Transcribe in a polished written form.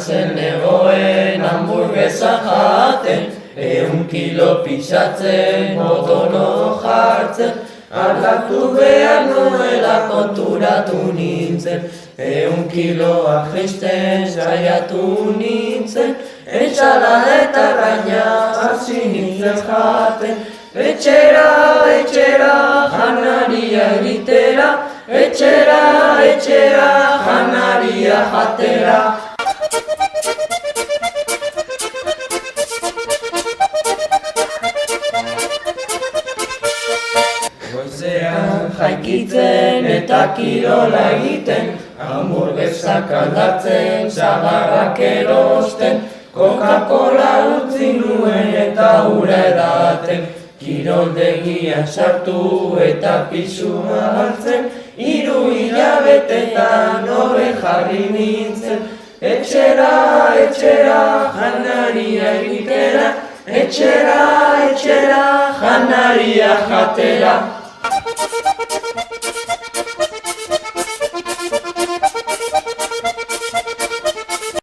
Hartzen egoen hamburguesa jaten, 100 kilo pisatzen, odono jartzen, aldatu behar nuela konturatu nintzen, 100 kiloa jaisten saiatu nintzen, etxala eta raina hasi nintzen jaten, etxera, janaria egitera, etxera, janaria jatera. Goizean jaikitzen eta kirola egiten, hamburguesak aldatzen, sagarrak erosten, Coca-Cola utzi nuen eta ura edaten, kiroldegian sartu eta pisua hartzen, 3 hilabetetan hobe jarri nintzen, etxera, janaria egitera, etxera, janaria jatera.